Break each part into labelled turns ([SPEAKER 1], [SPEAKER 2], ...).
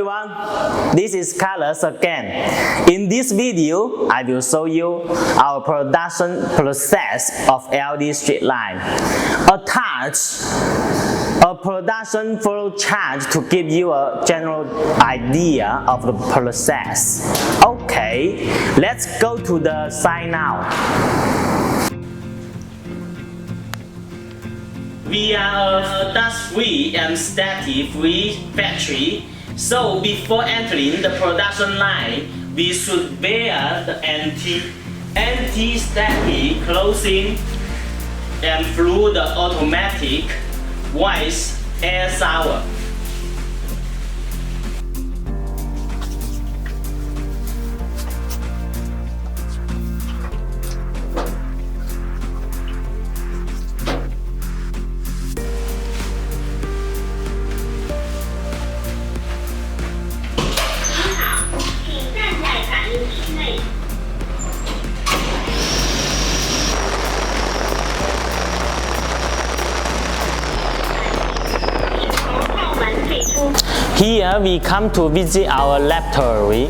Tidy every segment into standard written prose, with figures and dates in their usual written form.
[SPEAKER 1] everyone, this is Carlos again. In this video, I will show you our production process of LED strip line. Attach a production flow chart to give you a general idea of the process. Okay, let's go to the site now. We are a dust-free and static-free factory, so before entering the production line, we should wear the anti-static clothing and through the automatic voice air shower. Here we come to visit our laboratory.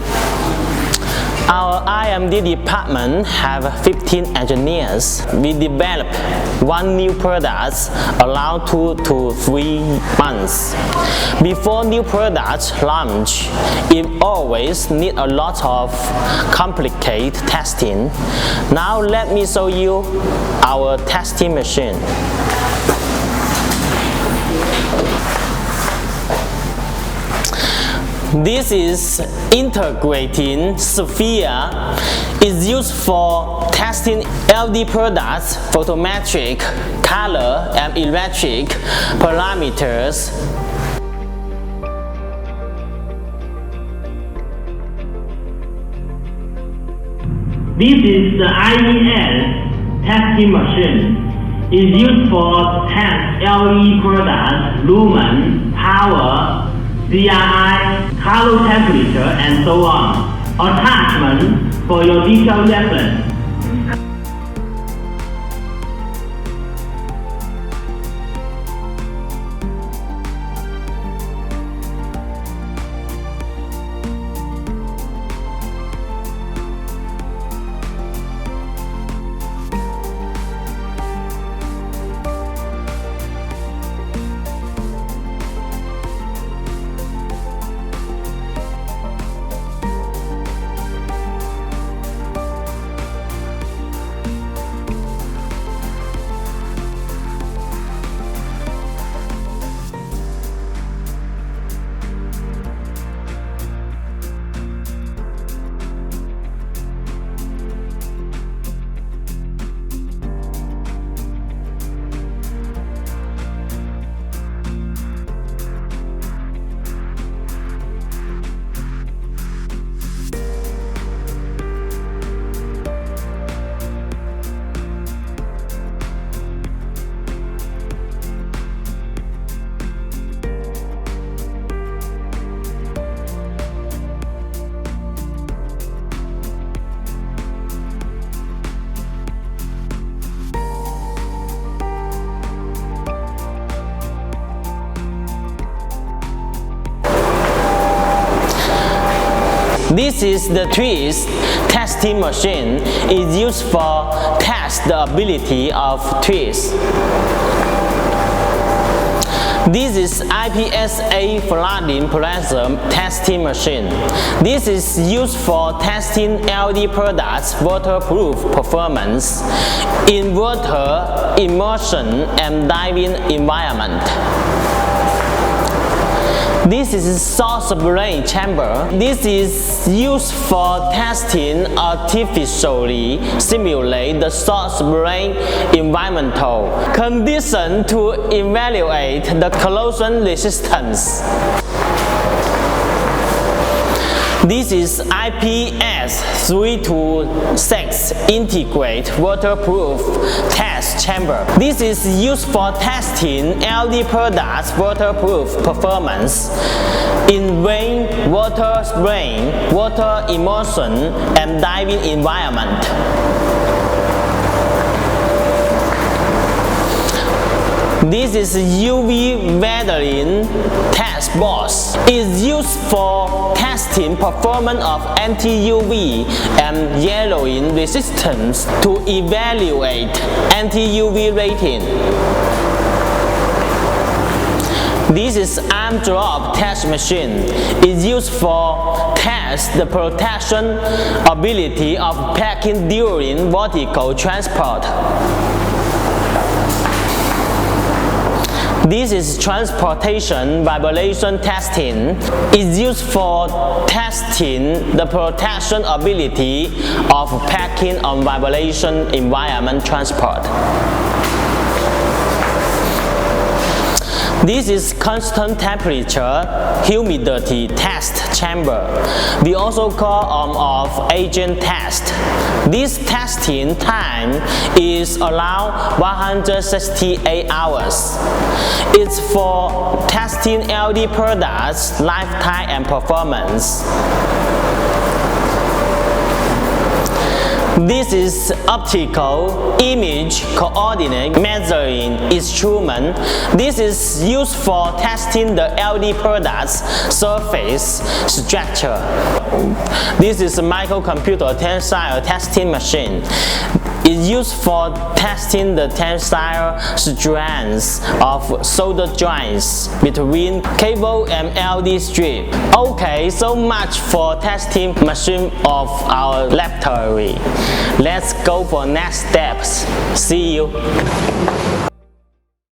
[SPEAKER 1] Our IMD department have 15 engineers. We develop one new product around 2 to 3 months. Before new products launch, it always need a lot of complicated testing. Now let me show you our testing machine. This is integrating sphere. It's used for testing LED products, photometric, color, and electric parameters.
[SPEAKER 2] This is the IES testing machine. It's used for test LED products, lumen, power, CRI, color temperature, and so on. Attachment for your detailed reference.
[SPEAKER 1] This is the twist testing machine. It's used for test the ability of twist. This is IPSA flooding prism testing machine. This is used for testing LED products' waterproof performance in water, immersion, and diving environment. This is source brain chamber. This is used for testing artificially simulate the source brain environmental condition to evaluate the corrosion resistance. This is IPS 326 integrate waterproof test chamber. This is used for testing LED products waterproof performance in rain, water spraying, water immersion, and diving environment. This is UV weathering test box. It's used for testing performance of anti-UV and yellowing resistance to evaluate anti-UV rating. This is arm drop test machine. It's used for test the protection ability of packing during vertical transport. This is transportation vibration testing. It's used for testing the protection ability of packing on vibration environment transport. This is constant temperature humidity test chamber. We also call on-off agent test. This testing time is around 168 hours. It's for testing LED products lifetime and performance. This is optical image coordinate measuring instrument. This is used for testing the LED product's surface structure. This is a microcomputer tensile testing machine. It's used for testing the tensile strength of solder joints between cable and LED strip. Okay, so much for testing machine of our laboratory. Let's go for next steps. See you.